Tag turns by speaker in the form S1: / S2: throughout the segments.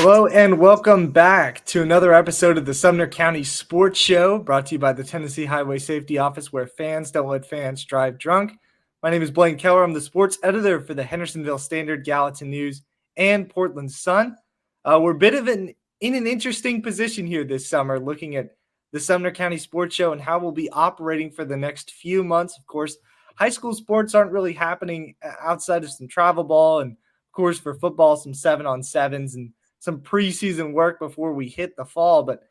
S1: Hello and welcome back to another episode of the Sumner County Sports Show, brought to you by the Tennessee Highway Safety Office, where fans don't let fans drive drunk. My name is Blaine Keller. I'm the sports editor for the Hendersonville Standard, Gallatin News, and Portland Sun. We're a bit of in an interesting position here this summer, looking at the Sumner County Sports Show and how we'll be operating for the next few months. Of course, high school sports aren't really happening outside of some travel ball, and of course for football, some 7-on-7s and some preseason work before we hit the fall. But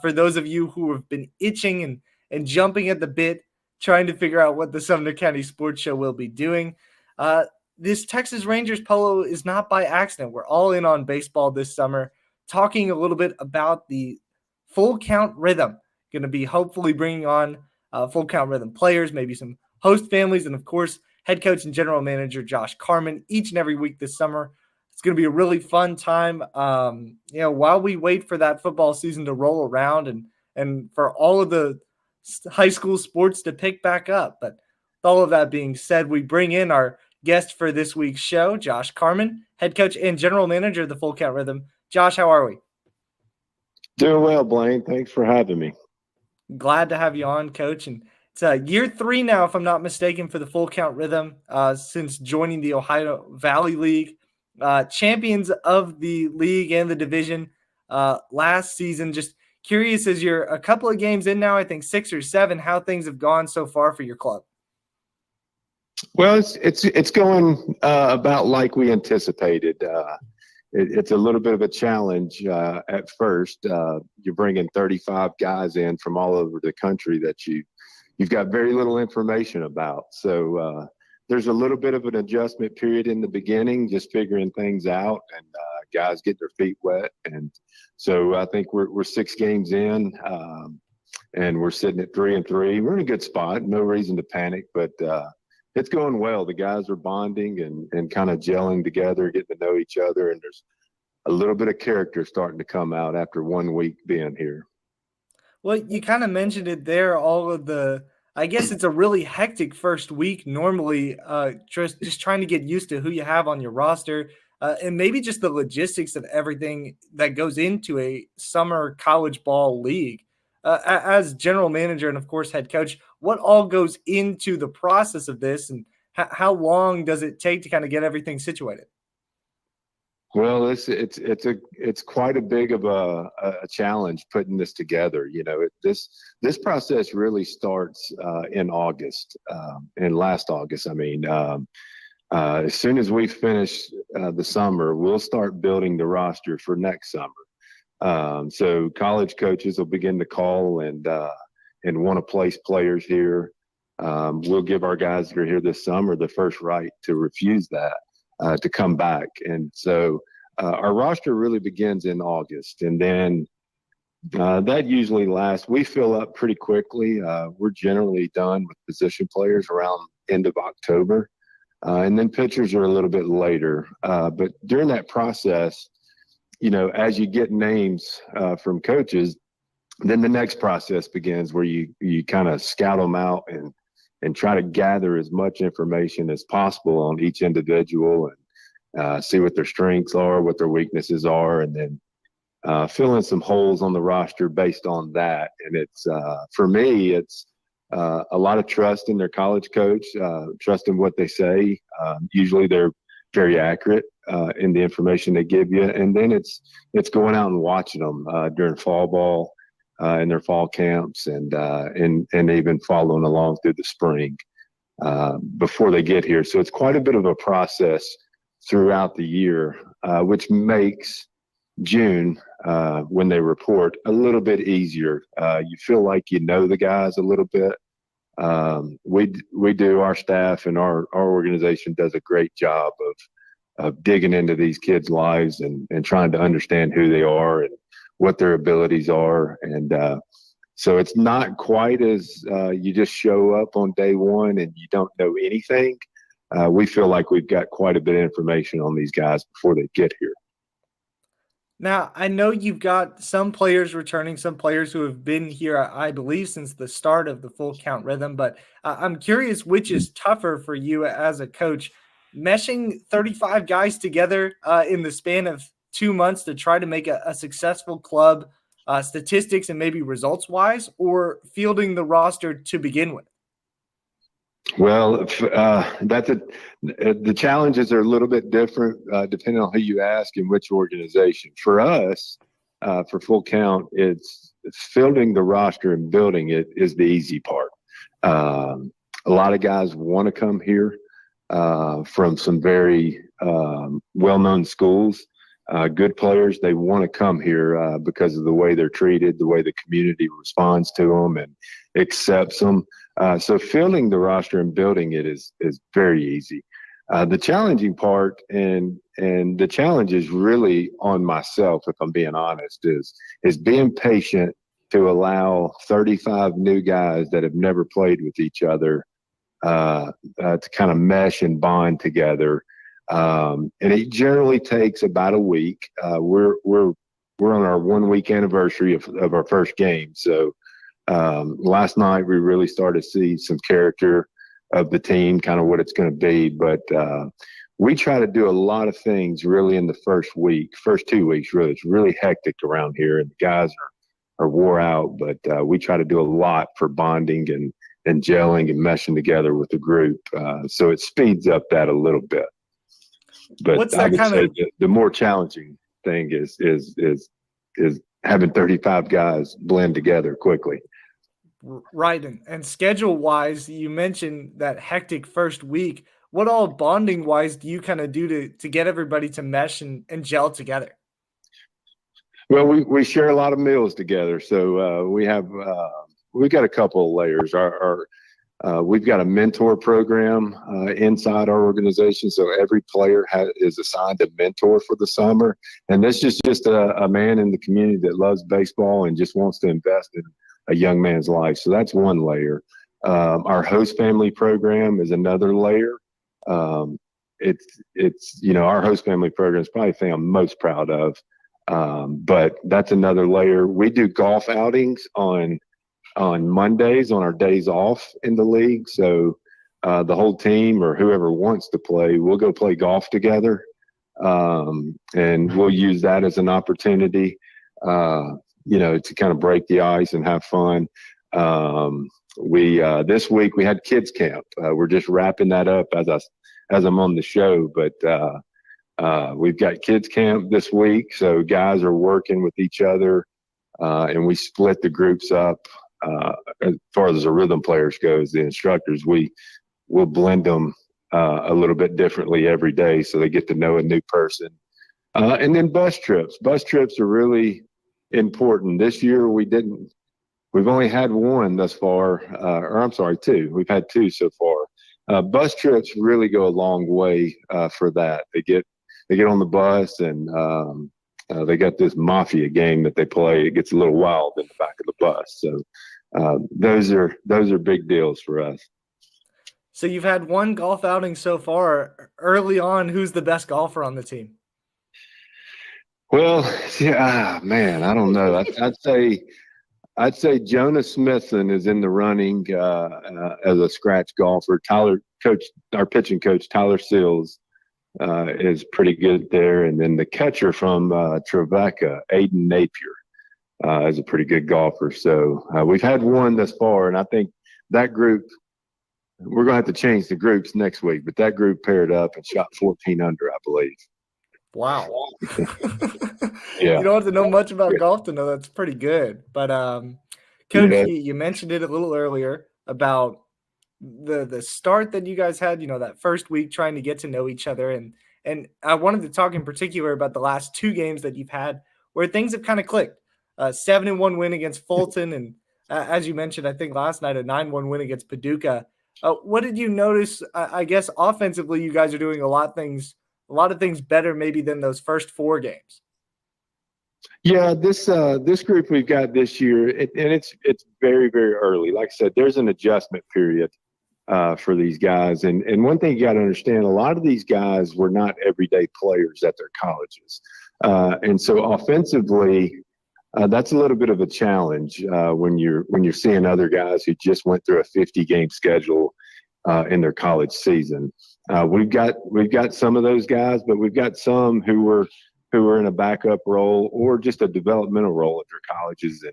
S1: for those of you who have been itching and jumping at the bit, trying to figure out what the Sumner County Sports Show will be doing, this Texas Rangers polo is not by accident. We're all in on baseball this summer, talking a little bit about the full count rhythm. Going to be hopefully bringing on full count rhythm players, maybe some host families, and of course, head coach and general manager Josh Carman each and every week this summer. It's going to be a really fun time, while we wait for that football season to roll around and for all of the high school sports to pick back up. But with all of that being said, we bring in our guest for this week's show, Josh Carman, head coach and general manager of the Full Count Rhythm. Josh, how are we?
S2: Doing well, Blaine. Thanks for having me.
S1: Glad to have you on, Coach. And it's year 3 now, if I'm not mistaken, for the Full Count Rhythm since joining the Ohio Valley League. Champions of the league and the division last season. Just curious, as you're a couple of games in now, I think 6 or 7, how things have gone so far for your club.
S2: Well, it's going about like we anticipated. It's a little bit of a challenge at first. You're bringing 35 guys in from all over the country that you've got very little information about. So there's a little bit of an adjustment period in the beginning, just figuring things out, and guys get their feet wet. And so I think we're 6 games in, and we're sitting at 3-3. We're in a good spot. No reason to panic, but it's going well. The guys are bonding and kind of gelling together, getting to know each other, and there's a little bit of character starting to come out after 1 week being here.
S1: Well, you kind of mentioned it there, I guess it's a really hectic first week normally, just trying to get used to who you have on your roster, and maybe just the logistics of everything that goes into a summer college ball league. As general manager and, of course, head coach, what all goes into the process of this, and how long does it take to kind of get everything situated?
S2: Well, it's quite a big of a challenge putting this together. This process really starts in August, in last August. I mean, as soon as we finish the summer, we'll start building the roster for next summer. So college coaches will begin to call and want to place players here. We'll give our guys that are here this summer the first right to refuse that. To come back. And so our roster really begins in August, and then that usually lasts. We fill up pretty quickly. We're generally done with position players around end of October, and then pitchers are a little bit later. But during that process, as you get names from coaches, then the next process begins where you kind of scout them out and try to gather as much information as possible on each individual and see what their strengths are, what their weaknesses are, and then fill in some holes on the roster based on that. And it's for me, it's a lot of trust in their college coach, trust in what they say. Usually they're very accurate in the information they give you. And then it's going out and watching them during fall ball. In their fall camps and even following along through the spring before they get here. So it's quite a bit of a process throughout the year, which makes June, when they report, a little bit easier. You feel like you know the guys a little bit. We do, our staff and our organization does a great job of digging into these kids' lives and trying to understand who they are and what their abilities are. And so it's not quite as you just show up on day one and you don't know anything. We feel like we've got quite a bit of information on these guys before they get here.
S1: Now, I know you've got some players returning, some players who have been here, I believe, since the start of the Full Count Rhythm, but I'm curious which is tougher for you as a coach, meshing 35 guys together in the span of 2 months to try to make a successful club, statistics and maybe results wise, or fielding the roster to begin with?
S2: Well, the challenges are a little bit different depending on who you ask and which organization. For us, for Full Count, it's fielding the roster and building it is the easy part. A lot of guys want to come here from some very well-known schools. Good players, they want to come here because of the way they're treated, the way the community responds to them and accepts them. So filling the roster and building it is very easy. The challenging part, and the challenge is really on myself, if I'm being honest, is being patient to allow 35 new guys that have never played with each other to kind of mesh and bond together. And it generally takes about a week. We're on our 1 week anniversary of our first game. So last night we really started to see some character of the team, kind of what it's going to be. But we try to do a lot of things really in the first 2 weeks, really. It's really hectic around here and the guys are wore out, but we try to do a lot for bonding and gelling and meshing together with the group. So it speeds up that a little bit. But
S1: What's
S2: I
S1: that
S2: would
S1: kind
S2: say
S1: of
S2: the more challenging thing is having 35 guys blend together quickly.
S1: right? And schedule wise, you mentioned that hectic first week. What all bonding wise do you kind of do to get everybody to mesh and gel together?
S2: Well, we share a lot of meals together, so we've got a couple of layers. We've got a mentor program inside our organization, so every player is assigned a mentor for the summer. And this is just a man in the community that loves baseball and just wants to invest in a young man's life. So that's one layer. Our host family program is another layer. Our host family program is probably the thing I'm most proud of. But that's another layer. We do golf outings on Mondays on our days off in the league. So the whole team or whoever wants to play, we'll go play golf together. And we'll use that as an opportunity, to kind of break the ice and have fun. This week we had kids camp. We're just wrapping that up as I'm on the show, but we've got kids camp this week. So guys are working with each other, and we split the groups up. As far as the rhythm players goes, the instructors, we'll blend them a little bit differently every day so they get to know a new person. And then bus trips. Bus trips are really important. This year we've only had one thus far, two. We've had two so far. Bus trips really go a long way for that. They get on the bus and they got this mafia game that they play. It gets a little wild in the back of the bus. So those are big deals for us.
S1: So you've had one golf outing so far. Early on, who's the best golfer on the team?
S2: Well, man, I don't know. I'd say Jonah Smithson is in the running as a scratch golfer. Our pitching coach, Tyler Seals, is pretty good there. And then the catcher from Trevecca, Aiden Napier, is a pretty good golfer. So we've had one thus far, and I think that group, we're going to have to change the groups next week, but that group paired up and shot 14 under, I believe.
S1: Wow.
S2: Yeah.
S1: You don't have to know much about golf to know that's pretty good. But Coach,
S2: Yeah.
S1: you mentioned it a little earlier about the start that you guys had, that first week trying to get to know each other. And I wanted to talk in particular about the last two games that you've had where things have kind of clicked. 7-1 win against Fulton. And as you mentioned, I think last night, a 9-1 win against Paducah. What did you notice? I guess offensively, you guys are doing a lot of things better maybe than those first four games.
S2: Yeah, this group we've got this year, and it's very, very early. Like I said, there's an adjustment period for these guys. And one thing you got to understand, a lot of these guys were not everyday players at their colleges. And so offensively, that's a little bit of a challenge when you're seeing other guys who just went through a 50-game schedule in their college season. We've got some of those guys, but we've got some who who are in a backup role or just a developmental role at their colleges,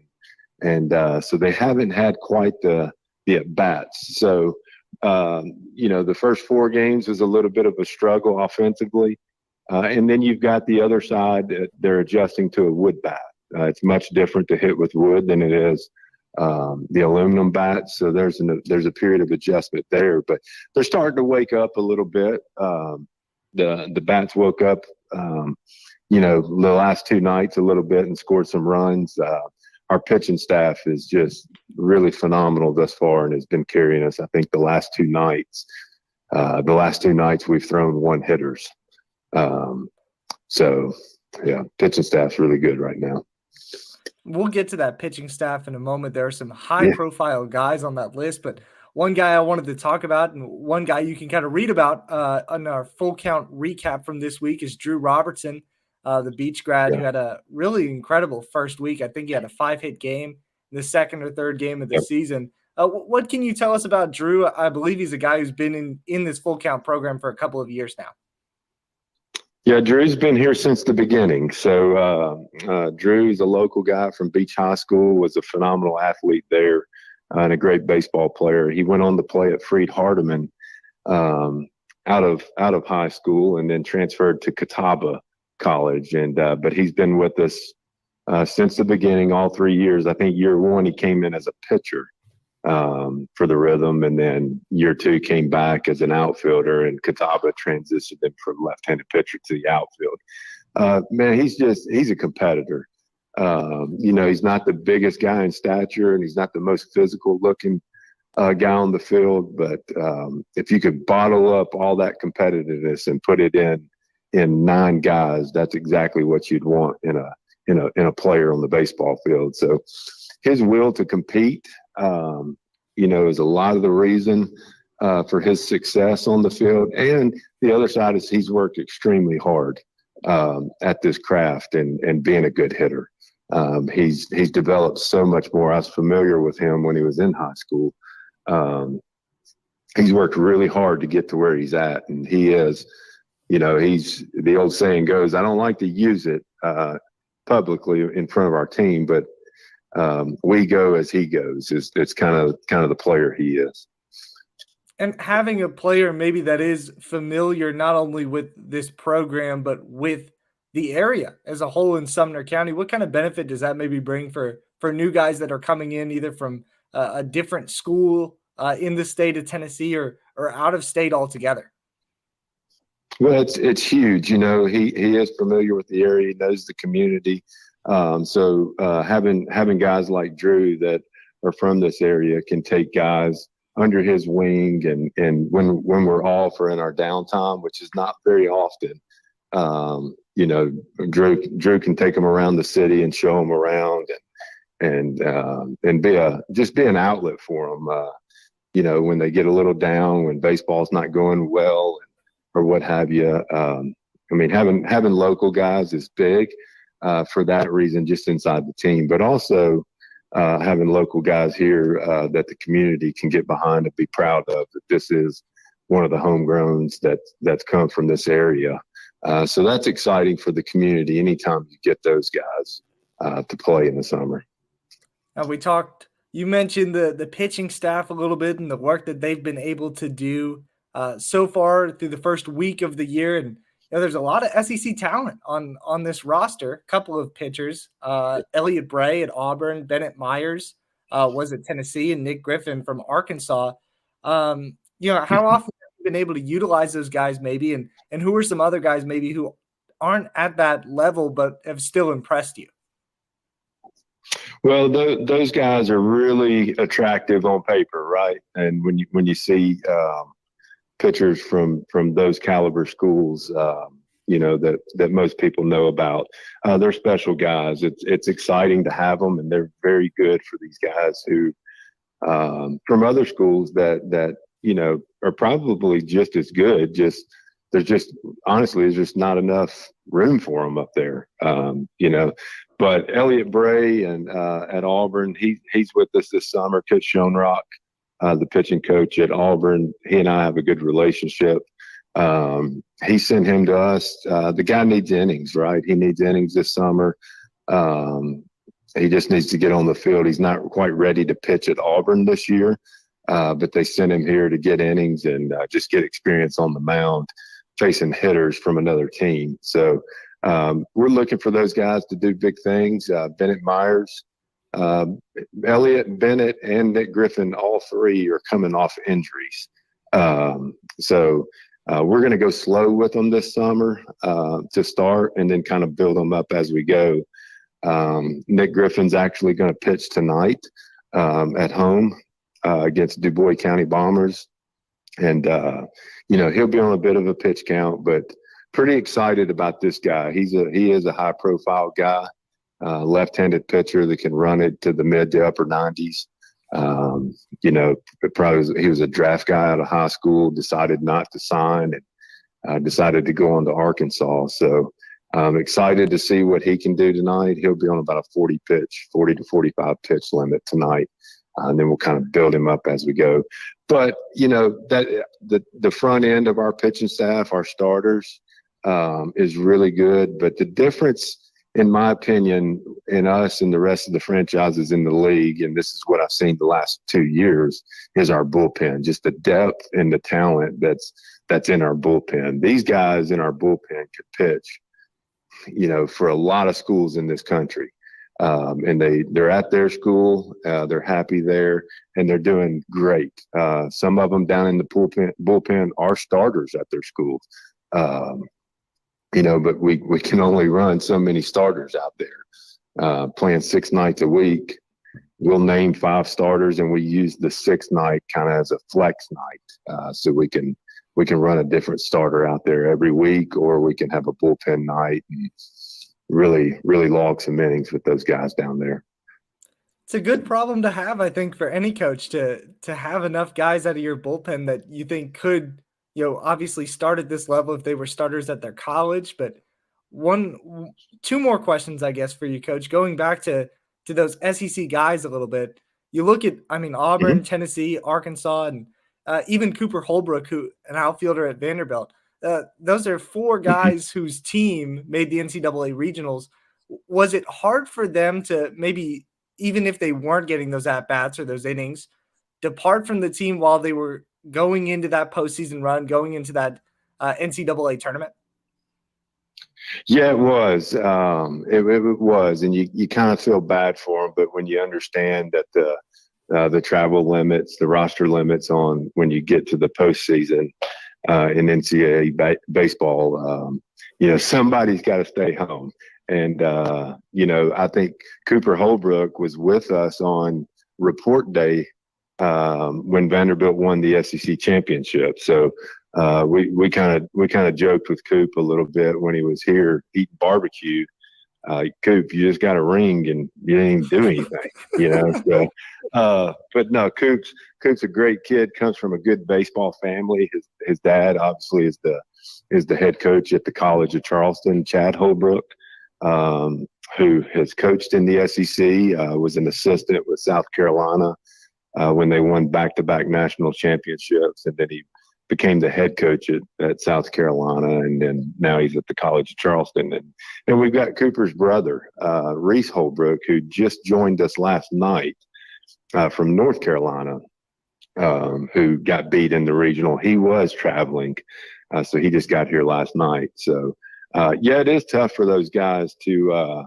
S2: and so they haven't had quite the at bats. So the first 4 games was a little bit of a struggle offensively, and then you've got the other side that they're adjusting to a wood bat. It's much different to hit with wood than it is the aluminum bats. So there's a period of adjustment there, but they're starting to wake up a little bit. The bats woke up, the last 2 nights a little bit and scored some runs. Our pitching staff is just really phenomenal thus far and has been carrying us. I think the last 2 nights we've thrown 1 hitters. So yeah, pitching staff's really good right now.
S1: We'll get to that pitching staff in a moment. There are some high-profile guys on that list, but one guy I wanted to talk about and one guy you can kind of read about on our full count recap from this week is Drew Robertson, the Beach grad who had a really incredible first week. I think he had a 5-hit game in the second or third game of the season. What can you tell us about Drew? I believe he's a guy who's been in this full count program for a couple of years now.
S2: Yeah, Drew's been here since the beginning. So Drew's a local guy from Beach High School, was a phenomenal athlete there and a great baseball player. He went on to play at Freed Hardeman out of high school and then transferred to Catawba College. And but he's been with us since the beginning, all 3 years. I think year 1 he came in as a pitcher for the Rhythm, and then year 2 came back as an outfielder, and Catawba transitioned him from left-handed pitcher to the outfield. Man, he's a competitor. He's not the biggest guy in stature, and he's not the most physical looking guy on the field, but if you could bottle up all that competitiveness and put it in 9 guys, that's exactly what you'd want in a player on the baseball field. So his will to compete is a lot of the reason for his success on the field. And the other side is he's worked extremely hard at this craft and being a good hitter. He's developed so much more. I was familiar with him when he was in high school. He's worked really hard to get to where he's at, and he is, he's, the old saying goes, I don't like to use it publicly in front of our team, but we go as he goes. It's kind of the player he is.
S1: And having a player maybe that is familiar not only with this program but with the area as a whole in Sumner County, what kind of benefit does that maybe bring for new guys that are coming in either from a different school in the state of Tennessee or out of state altogether?
S2: Well, it's huge. He is familiar with the area. He knows the community. So having guys like Drew that are from this area can take guys under his wing, and when we're off or in our downtime, which is not very often, Drew can take them around the city and show them around and be an outlet for them. When they get a little down, when baseball's not going well, or what have you. Having local guys is big for that reason, just inside the team, but also having local guys here that the community can get behind and be proud of, that this is one of the homegrowns that's come from this area. So that's exciting for the community anytime you get those guys to play in the summer.
S1: Now you mentioned the pitching staff a little bit and the work that they've been able to do so far through the first week of the year. And there's a lot of SEC talent on this roster. A couple of pitchers, Elliott Bray at Auburn, Bennett Myers was at Tennessee, and Nick Griffin from Arkansas. How often have you been able to utilize those guys maybe, and who are some other guys maybe who aren't at that level but have still impressed you?
S2: Well, those guys are really attractive on paper, right? And when you see pitchers from those caliber schools, that most people know about, they're special guys. It's exciting to have them, and they're very good for these guys who from other schools that are probably just as good. There's just not enough room for them up there. But Elliott Bray and at Auburn, he's with us this summer. Coach Schoenrock, the pitching coach at Auburn, he and I have a good relationship. He sent him to us. The guy needs innings, right? He needs innings this summer. He just needs to get on the field. He's not quite ready to pitch at Auburn this year, but they sent him here to get innings and just get experience on the mound facing hitters from another team. So we're looking for those guys to do big things. Bennett Myers, Elliott, Bennett, and Nick Griffin, all three are coming off injuries. So we're going to go slow with them this summer to start and then kind of build them up as we go. Nick Griffin's actually going to pitch tonight at home against Du Bois County Bombers. And, he'll be on a bit of a pitch count, but pretty excited about this guy. He is a high profile guy, left-handed pitcher that can run it to the mid to upper 90s. He was a draft guy out of high school, decided not to sign and decided to go on to Arkansas. So I'm excited to see what he can do tonight. He'll be on about a 40 to 45 pitch limit tonight. And then we'll kind of build him up as we go. But, that the front end of our pitching staff, our starters, is really good. But the difference, in my opinion, in us and the rest of the franchises in the league, and this is what I've seen the last 2 years, is our bullpen, just the depth and the talent that's in our bullpen. These guys in our bullpen could pitch, for a lot of schools in this country. And they're at their school, they're happy there, and they're doing great. Some of them down in the bullpen are starters at their schools. But we can only run so many starters out there. Playing 6 nights a week, we'll name 5 starters, and we use the 6th night kind of as a flex night, so we can run a different starter out there every week, or we can have a bullpen night and really log some innings with those guys down there.
S1: It's a good problem to have, I think, for any coach to have enough guys out of your bullpen that you think could, obviously start at this level if they were starters at their college. But 2 more questions, I guess, for you, Coach. Going back to those SEC guys a little bit, you look at, Auburn, Tennessee, Arkansas, and even Cooper Holbrook, who an outfielder at Vanderbilt. Those are 4 guys whose team made the NCAA regionals. Was it hard for them to maybe, even if they weren't getting those at-bats or those innings, depart from the team while they were going into that postseason run, going into that NCAA tournament?
S2: Yeah, it was. It was, and you kind of feel bad for them, but when you understand that the travel limits, the roster limits on when you get to the postseason, in NCAA baseball, somebody's got to stay home. And, I think Cooper Holbrook was with us on report day when Vanderbilt won the SEC championship. So we kind of joked with Coop a little bit when he was here eating barbecue. Coop, you just got a ring and you didn't even do anything, So, but no, Coop's a great kid, comes from a good baseball family. His dad obviously is the head coach at the College of Charleston, Chad Holbrook, who has coached in the SEC, was an assistant with South Carolina when they won back-to-back national championships, and then he became the head coach at South Carolina, and then now he's at the College of Charleston. And we've got Cooper's brother, Reese Holbrook, who just joined us last night from North Carolina, who got beat in the regional. He was traveling, so he just got here last night. So, it is tough for those guys to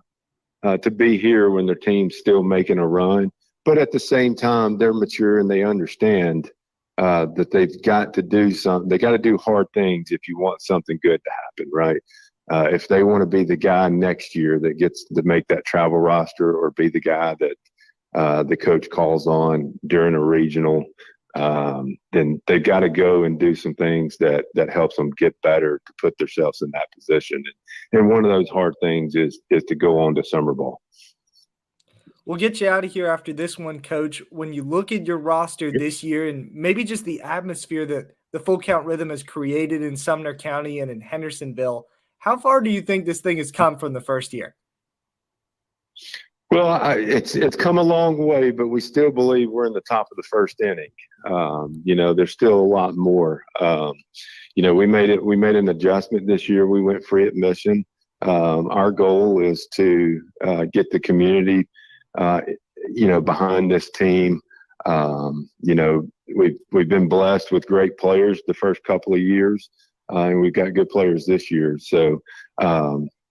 S2: be here when their team's still making a run. But at the same time, they're mature and they understand that they've got to do something. They got to do hard things if you want something good to happen, right? If they want to be the guy next year that gets to make that travel roster, or be the guy that the coach calls on during a regional, then they've got to go and do some things that helps them get better to put themselves in that position. And one of those hard things is to go on to summer ball.
S1: We'll get you out of here after this one, Coach. When you look at your roster this year and maybe just the atmosphere that the Full Count Rhythm has created in Sumner County and in Hendersonville, how far do you think this thing has come from the first year?
S2: Well, it's come a long way, but we still believe we're in the top of the first inning. There's still a lot more. we made an adjustment this year. We went free admission. Our goal is to get the community, behind this team. We've been blessed with great players the first couple of years, and we've got good players this year. So,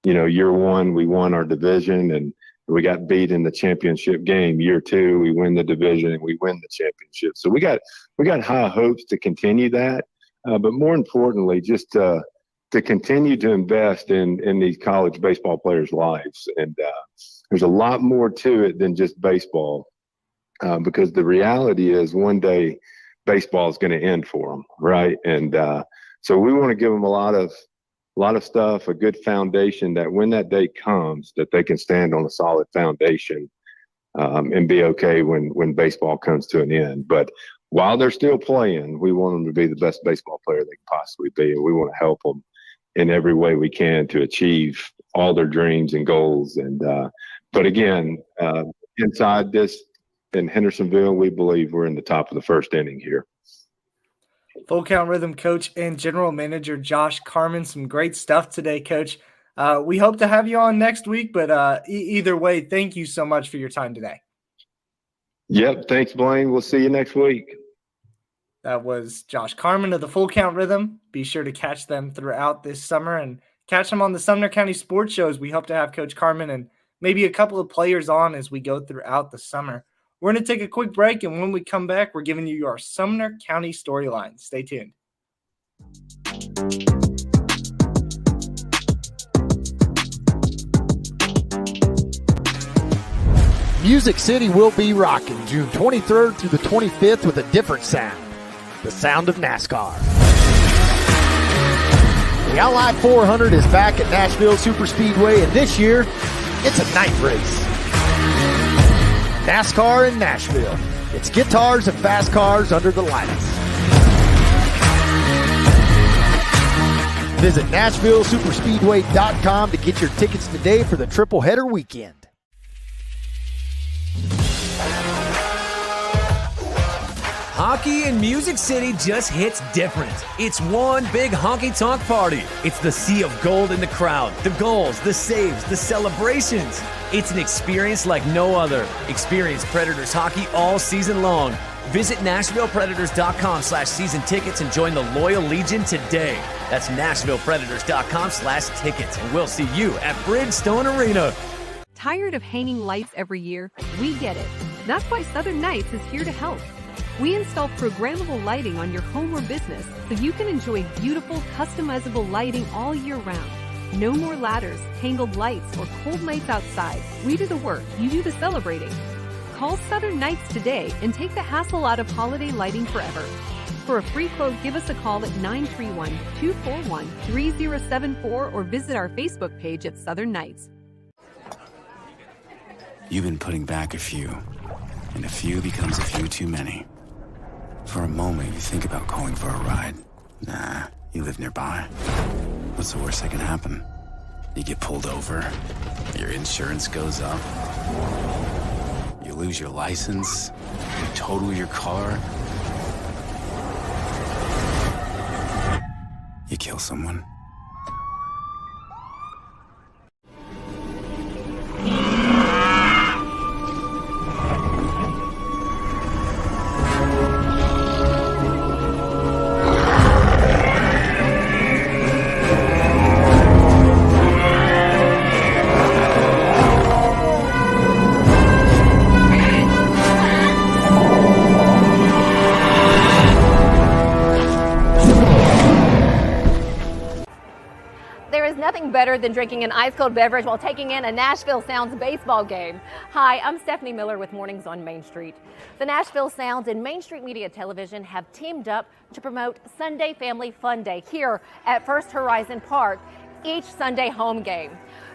S2: year one, we won our division and we got beat in the championship game. Year two, we win the division and we win the championship. So we got high hopes to continue that. But more importantly, just to continue to invest in these college baseball players' lives. And there's a lot more to it than just baseball, because the reality is one day baseball is going to end for them, right? And so we want to give them a lot of stuff, a good foundation, that when that day comes, that they can stand on a solid foundation and be okay when baseball comes to an end. But while they're still playing, we want them to be the best baseball player they can possibly be, and we want to help them in every way we can to achieve all their dreams and goals. And but again, inside this in Hendersonville, we believe we're in the top of the first inning here.
S1: Full Count Rhythm coach and general manager Josh Carman. Some great stuff today, Coach. We hope to have you on next week, but either way, thank you so much for your time today.
S2: Yep. Thanks, Blaine. We'll see you next week.
S1: That was Josh Carman of the Full Count Rhythm. Be sure to catch them throughout this summer and catch them on the Sumner County Sports Shows. We hope to have Coach Carman and maybe a couple of players on as we go throughout the summer. We're going to take a quick break, and when we come back, we're giving you our Sumner County storyline. Stay tuned.
S3: Music City will be rocking June 23rd through the 25th with a different sound. The sound of NASCAR. The Ally 400 is back at Nashville Superspeedway, and this year, it's a night race. NASCAR in Nashville. It's guitars and fast cars under the lights. Visit NashvilleSuperspeedway.com to get your tickets today for the triple header weekend.
S4: Hockey in Music City just hits different. It's one big honky-tonk party. It's the sea of gold in the crowd, the goals, the saves, the celebrations. It's an experience like no other. Experience Predators hockey all season long. Visit NashvillePredators.com/season tickets and join the Loyal Legion today. That's NashvillePredators.com/tickets, and we'll see you at Bridgestone Arena.
S5: Tired of hanging lights every year? We get it. That's why Southern Nights is here to help. We install programmable lighting on your home or business so you can enjoy beautiful, customizable lighting all year round. No more ladders, tangled lights, or cold nights outside. We do the work, you do the celebrating. Call Southern Nights today and take the hassle out of holiday lighting forever. For a free quote, give us a call at 931-241-3074 or visit our Facebook page at Southern Nights.
S6: You've been putting back a few, and a few becomes a few too many. For a moment, you think about calling for a ride. Nah, you live nearby. What's the worst that can happen? You get pulled over, your insurance goes up, you lose your license, you total your car, you kill someone.
S7: Better than drinking an ice-cold beverage while taking in a Nashville Sounds baseball game. Hi, I'm Stephanie Miller with Mornings on Main Street. The Nashville Sounds and Main Street Media Television have teamed up to promote Sunday Family Fun Day here at First Horizon Park each Sunday home game.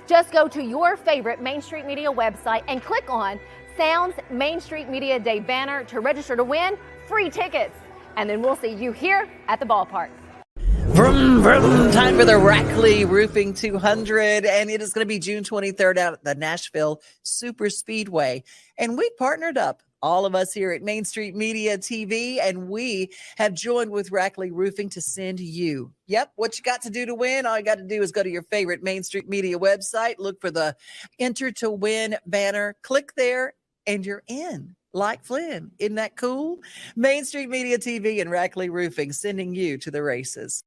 S7: Just go to your favorite Main Street Media website and click on Sounds Main Street Media Day banner to register to win free tickets. And then we'll see you here at the ballpark.
S8: Vroom, vroom, time for the Rackley Roofing 200, and it is going to be June 23rd out at the Nashville Super Speedway. And we partnered up all of us here at Main Street Media TV, and we have joined with Rackley Roofing to send you. Yep, what you got to do to win? All you got to do is go to your favorite Main Street Media website, look for the Enter to Win banner, click there, and you're in. Like Flynn. Isn't that cool? Main Street Media TV and Rackley Roofing sending you to the races.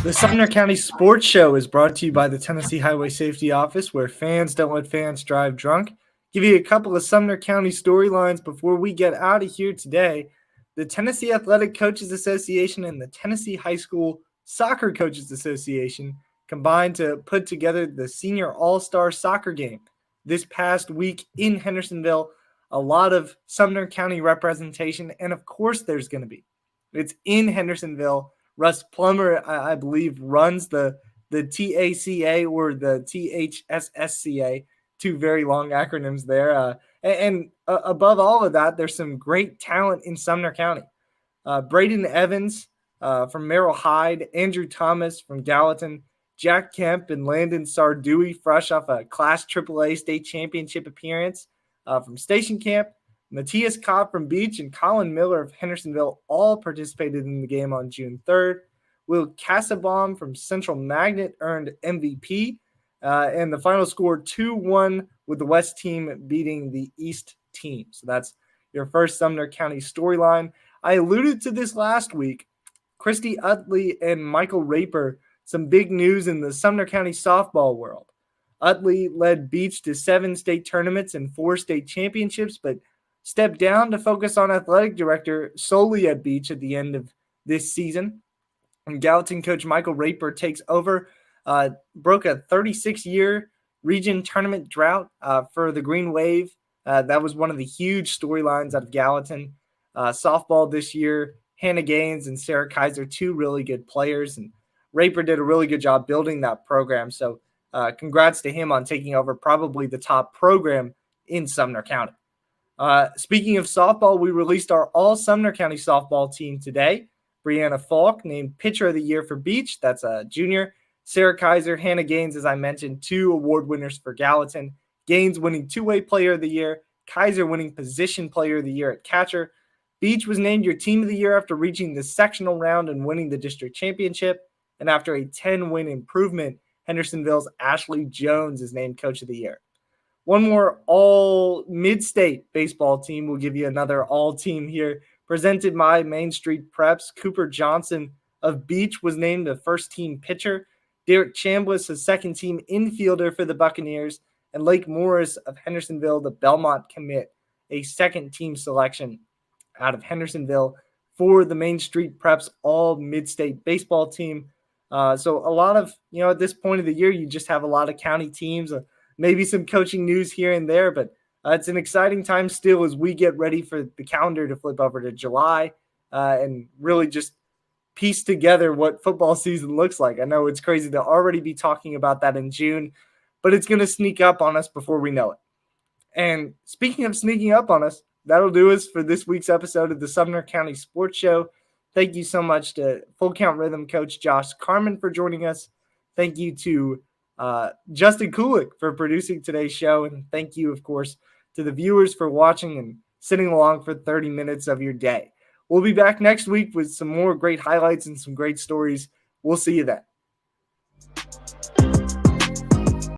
S1: The Sumner County Sports Show is brought to you by the Tennessee Highway Safety Office, where fans don't let fans drive drunk. Give you a couple of Sumner County storylines before we get out of here today. The Tennessee Athletic Coaches Association and the Tennessee High School Soccer Coaches Association combined to put together the Senior All-Star Soccer Game this past week in Hendersonville. A lot of Sumner County representation, and of course there's going to be. It's in Hendersonville. Russ Plummer, I believe, runs the TACA or the THSSCA, two very long acronyms there. And above all of that, there's some great talent in Sumner County. Braden Evans from Merrill Hyde, Andrew Thomas from Gallatin, Jack Kemp and Landon Sardui, fresh off a Class AAA state championship appearance from Station Camp. Matthias Kopp from Beach and Colin Miller of Hendersonville all participated in the game on June 3rd. Will Cassabaum from Central Magnet earned MVP, and the final score 2-1 with the West team beating the East team. So that's your first Sumner County storyline. I alluded to this last week. Christy Utley and Michael Raper, some big news in the Sumner County softball world. Utley led Beach to 7 state tournaments and 4 state championships, but stepped down to focus on athletic director solely at Beach at the end of this season. And Gallatin coach Michael Raper takes over, broke a 36-year region tournament drought for the Green Wave. That was one of the huge storylines out of Gallatin. Softball this year, Hannah Gaines and Sarah Kaiser, 2 really good players. And Raper did a really good job building that program. So congrats to him on taking over probably the top program in Sumner County. Speaking of softball, we released our all Sumner County softball team today. Brianna Falk named Pitcher of the Year for Beach. That's a junior. Sarah Kaiser, Hannah Gaines, as I mentioned, 2 award winners for Gallatin. Gaines winning two-way player of the year. Kaiser winning position player of the year at catcher. Beach was named your team of the year after reaching the sectional round and winning the district championship. And after a 10-win improvement, Hendersonville's Ashley Jones is named coach of the year. One more all mid-state baseball team. We'll give you another all team here. Presented by Main Street Preps. Cooper Johnson of Beach was named the first team pitcher. Derek Chambliss, a second team infielder for the Buccaneers. And Lake Morris of Hendersonville, the Belmont commit, a second team selection out of Hendersonville for the Main Street Preps all mid-state baseball team. So a lot of, at this point of the year, you just have a lot of county teams, maybe some coaching news here and there, but it's an exciting time still as we get ready for the calendar to flip over to July and really just piece together what football season looks like. I know it's crazy to already be talking about that in June, but it's going to sneak up on us before we know it. And speaking of sneaking up on us, that'll do us for this week's episode of the Sumner County Sports Show. Thank you so much to Full Count Rhythm coach Josh Carmen for joining us. Thank you to Justin Kulik for producing today's show. And thank you, of course, to the viewers for watching and sitting along for 30 minutes of your day. We'll be back next week with some more great highlights and some great stories. We'll see you then.